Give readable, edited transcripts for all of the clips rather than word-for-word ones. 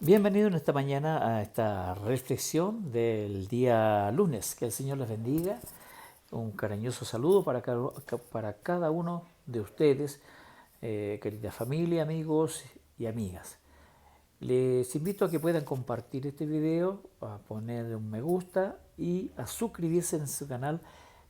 Bienvenido en esta mañana a esta reflexión del día lunes. Que el Señor les bendiga. Un cariñoso saludo para cada uno de ustedes, querida familia, amigos y amigas. Les invito a que puedan compartir este video, a poner un me gusta y a suscribirse en su canal.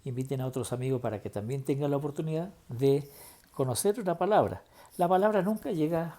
Inviten a otros amigos para que también tengan la oportunidad de conocer una palabra. La palabra nunca llega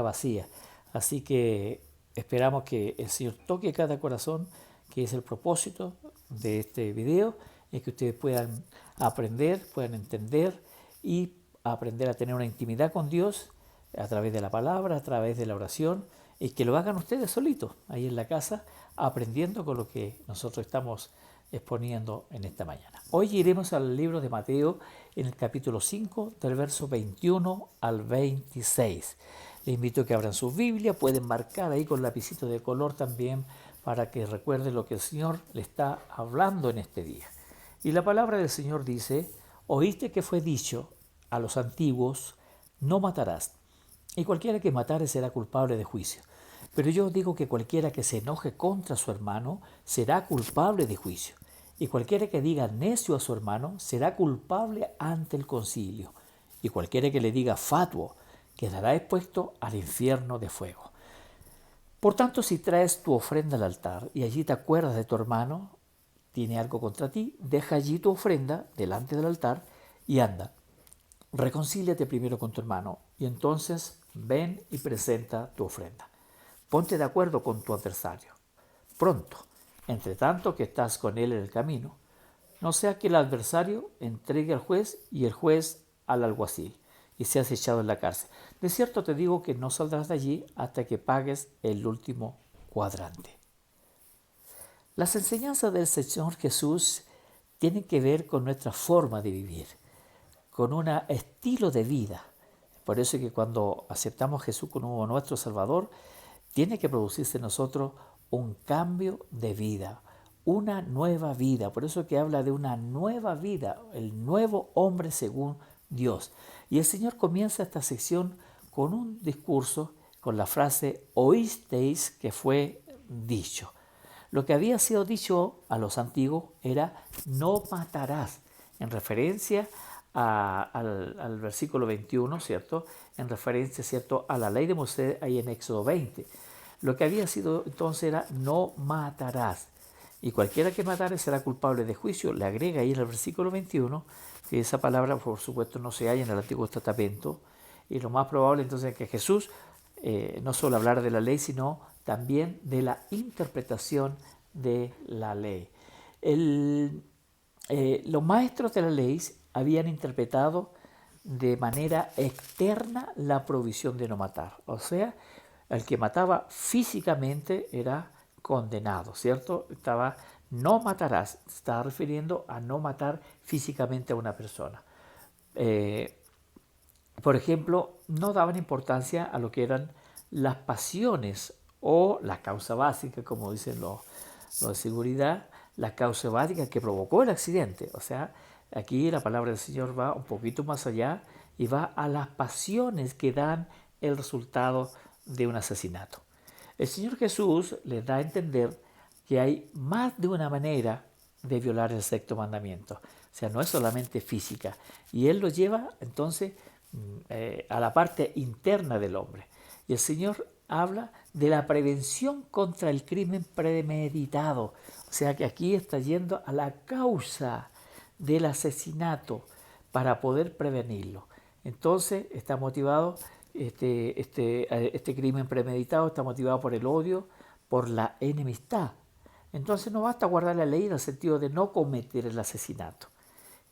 vacía, así que esperamos que el Señor toque cada corazón, que es el propósito de este video, es que ustedes puedan aprender, puedan entender y aprender a tener una intimidad con Dios a través de la palabra, a través de la oración, y que lo hagan ustedes solitos, ahí en la casa, aprendiendo con lo que nosotros estamos exponiendo en esta mañana. Hoy iremos al libro de Mateo en el capítulo 5, del verso 21 al 26. Les invito a que abran su Biblia, pueden marcar ahí con lapicito de color también para que recuerden lo que el Señor le está hablando en este día. Y la palabra del Señor dice: oíste que fue dicho a los antiguos, no matarás, y cualquiera que matare será culpable de juicio. Pero yo os digo que cualquiera que se enoje contra su hermano será culpable de juicio. Y cualquiera que diga necio a su hermano será culpable ante el concilio. Y cualquiera que le diga fatuo quedará expuesto al infierno de fuego. Por tanto, si traes tu ofrenda al altar y allí te acuerdas de tu hermano, tiene algo contra ti, deja allí tu ofrenda delante del altar y anda. Reconcíliate primero con tu hermano y entonces ven y presenta tu ofrenda. Ponte de acuerdo con tu adversario pronto, entre tanto que estás con él en el camino. No sea que el adversario entregue al juez y el juez al alguacil y seas echado en la cárcel. De cierto te digo que no saldrás de allí hasta que pagues el último cuadrante. Las enseñanzas del Señor Jesús tienen que ver con nuestra forma de vivir, con un estilo de vida. Por eso es que cuando aceptamos a Jesús como nuestro Salvador, tiene que producirse en nosotros un cambio de vida, una nueva vida. Por eso es que habla de una nueva vida, el nuevo hombre según Dios. Y el Señor comienza esta sección con un discurso, con la frase oísteis que fue dicho. Lo que había sido dicho a los antiguos era no matarás, en referencia al versículo 21, ¿cierto? En referencia, ¿cierto?, a la ley de Moisés ahí en Éxodo 20. Lo que había sido entonces era no matarás. Y cualquiera que matare será culpable de juicio. Le agrega ahí en el versículo 21 que esa palabra, por supuesto, no se halla en el Antiguo Testamento. Y lo más probable entonces es que Jesús no solo hablara de la ley, sino también de la interpretación de la ley. Los maestros de la ley habían interpretado de manera externa la provisión de no matar. O sea, el que mataba físicamente era condenado, ¿cierto? No matarás, se estaba refiriendo a no matar físicamente a una persona. Eh, por ejemplo, no daban importancia a lo que eran las pasiones o la causa básica, como dicen los de seguridad, la causa básica que provocó el accidente. O sea, aquí la palabra del Señor va un poquito más allá y va a las pasiones que dan el resultado de un asesinato. El Señor Jesús les da a entender que hay más de una manera de violar el sexto mandamiento. O sea, no es solamente física. Y Él lo lleva entonces a la parte interna del hombre. Y el Señor habla de la prevención contra el crimen premeditado. O sea que aquí está yendo a la causa del asesinato para poder prevenirlo. Entonces está motivado, este crimen premeditado está motivado por el odio, por la enemistad. Entonces no basta guardar la ley en el sentido de no cometer el asesinato.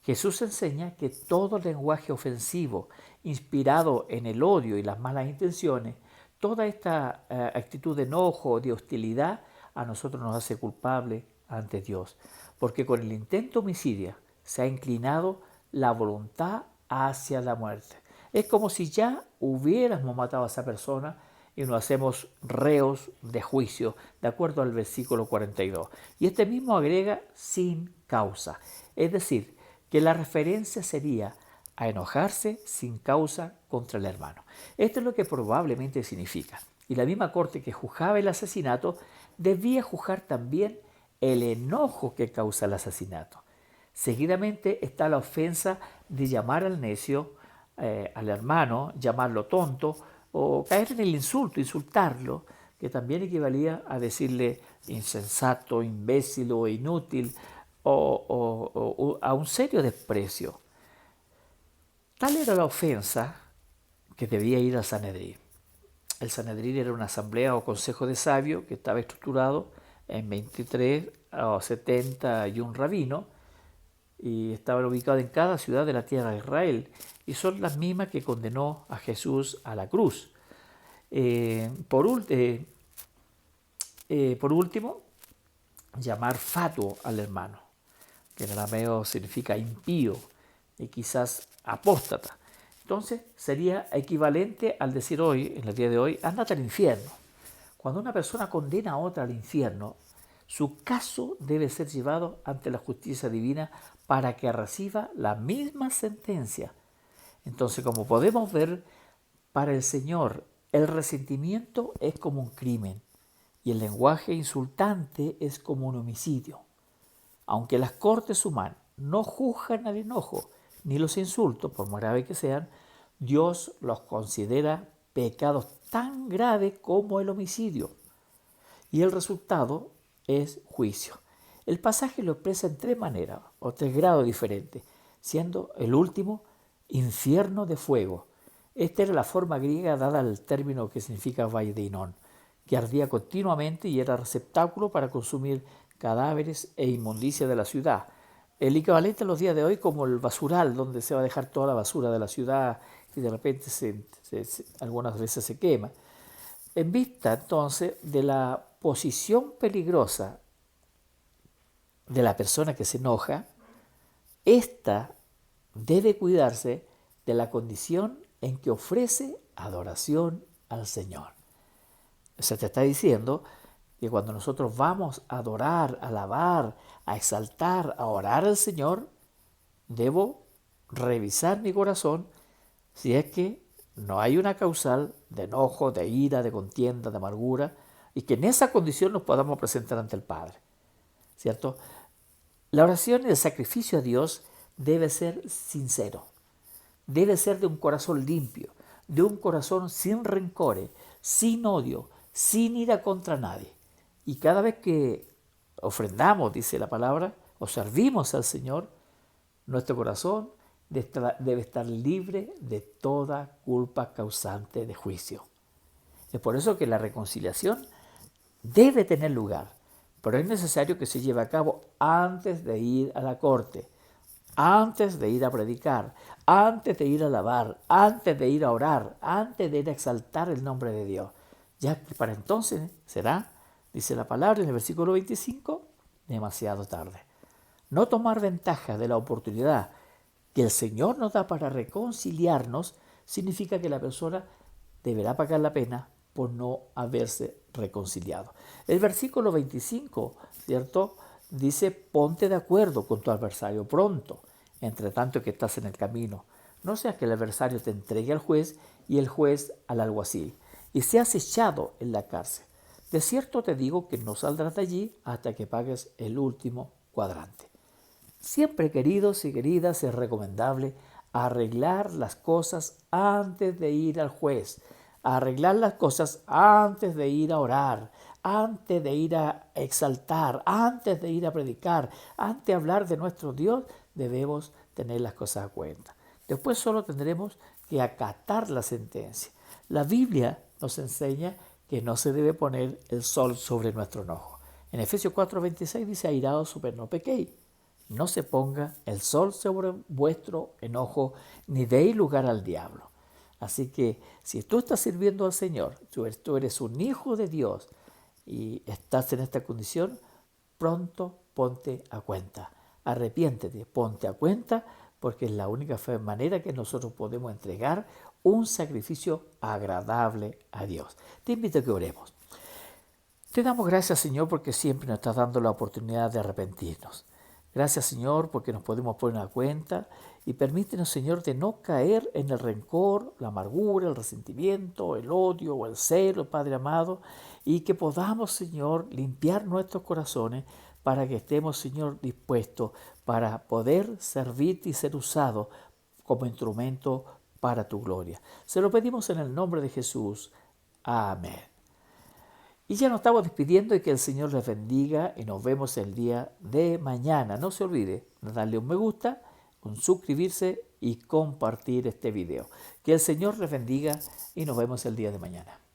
Jesús enseña que todo lenguaje ofensivo, inspirado en el odio y las malas intenciones, toda esta actitud de enojo, de hostilidad, a nosotros nos hace culpables ante Dios. Porque con el intento homicidio se ha inclinado la voluntad hacia la muerte. Es como si ya hubiéramos matado a esa persona y nos hacemos reos de juicio, de acuerdo al versículo 42. Y este mismo agrega sin causa. Es decir, que la referencia sería a enojarse sin causa contra el hermano. Esto es lo que probablemente significa. Y la misma corte que juzgaba el asesinato debía juzgar también el enojo que causa el asesinato. Seguidamente está la ofensa de llamar al necio, al hermano, llamarlo tonto o caer en el insulto, insultarlo, que también equivalía a decirle insensato, imbécil o inútil o a un serio desprecio. Tal era la ofensa que debía ir al Sanedrín. El Sanedrín era una asamblea o consejo de sabios que estaba estructurado en 23 o 71 rabinos y estaban ubicados en cada ciudad de la tierra de Israel y son las mismas que condenó a Jesús a la cruz. Por último, llamar fatuo al hermano, que en arameo significa impío y quizás apóstata. Entonces sería equivalente al decir hoy, en el día de hoy, ándate al infierno. Cuando una persona condena a otra al infierno, su caso debe ser llevado ante la justicia divina para que reciba la misma sentencia. Entonces, como podemos ver, para el Señor el resentimiento es como un crimen y el lenguaje insultante es como un homicidio. Aunque las cortes humanas no juzgan al enojo ni los insultos, por más graves que sean, Dios los considera pecados tan graves como el homicidio. Y el resultado es juicio. El pasaje lo expresa en tres maneras o tres grados diferentes, siendo el último infierno de fuego. Esta era la forma griega dada al término que significa valle de Hinón, que ardía continuamente y era receptáculo para consumir cadáveres e inmundicia de la ciudad. El equivalente a los días de hoy como el basural, donde se va a dejar toda la basura de la ciudad y de repente algunas veces se quema. En vista entonces de la posición peligrosa de la persona que se enoja, ésta debe cuidarse de la condición en que ofrece adoración al Señor. Se te está diciendo que cuando nosotros vamos a adorar, a alabar, a exaltar, a orar al Señor, debo revisar mi corazón si es que no hay una causal de enojo, de ira, de contienda, de amargura, y que en esa condición nos podamos presentar ante el Padre, ¿cierto? La oración y el sacrificio a Dios debe ser sincero, debe ser de un corazón limpio, de un corazón sin rencores, sin odio, sin ira contra nadie. Y cada vez que ofrendamos, dice la palabra, o servimos al Señor, nuestro corazón debe estar libre de toda culpa causante de juicio. Es por eso que la reconciliación debe tener lugar, pero es necesario que se lleve a cabo antes de ir a la corte, antes de ir a predicar, antes de ir a alabar, antes de ir a orar, antes de ir a exaltar el nombre de Dios. Ya que para entonces será, dice la palabra en el versículo 25, demasiado tarde. No tomar ventaja de la oportunidad que el Señor nos da para reconciliarnos significa que la persona deberá pagar la pena por no haberse reconciliado. El versículo 25, ¿cierto? Dice, ponte de acuerdo con tu adversario pronto, entre tanto que estás en el camino. No sea que el adversario te entregue al juez y el juez al alguacil, y seas echado en la cárcel. De cierto te digo que no saldrás de allí hasta que pagues el último cuadrante. Siempre, queridos y queridas, es recomendable arreglar las cosas antes de ir al juez, arreglar las cosas antes de ir a orar, antes de ir a exaltar, antes de ir a predicar, antes de hablar de nuestro Dios, debemos tener las cosas a cuenta. Después solo tendremos que acatar la sentencia. La Biblia nos enseña que no se debe poner el sol sobre nuestro enojo. En Efesios 4:26 dice, airaos, pero no pequéis. No se ponga el sol sobre vuestro enojo, ni deis lugar al diablo. Así que si tú estás sirviendo al Señor, tú eres un hijo de Dios y estás en esta condición, pronto ponte a cuenta. Arrepiéntete, ponte a cuenta, porque es la única manera que nosotros podemos entregar un sacrificio agradable a Dios. Te invito a que oremos. Te damos gracias, Señor, porque siempre nos estás dando la oportunidad de arrepentirnos. Gracias, Señor, porque nos podemos poner a cuenta y permítenos, Señor, de no caer en el rencor, la amargura, el resentimiento, el odio o el celo, Padre amado, y que podamos, Señor, limpiar nuestros corazones para que estemos, Señor, dispuestos para poder servirte y ser usados como instrumento para tu gloria. Se lo pedimos en el nombre de Jesús. Amén. Y ya nos estamos despidiendo y que el Señor les bendiga y nos vemos el día de mañana. No se olvide de darle un me gusta, un suscribirse y compartir este video. Que el Señor les bendiga y nos vemos el día de mañana.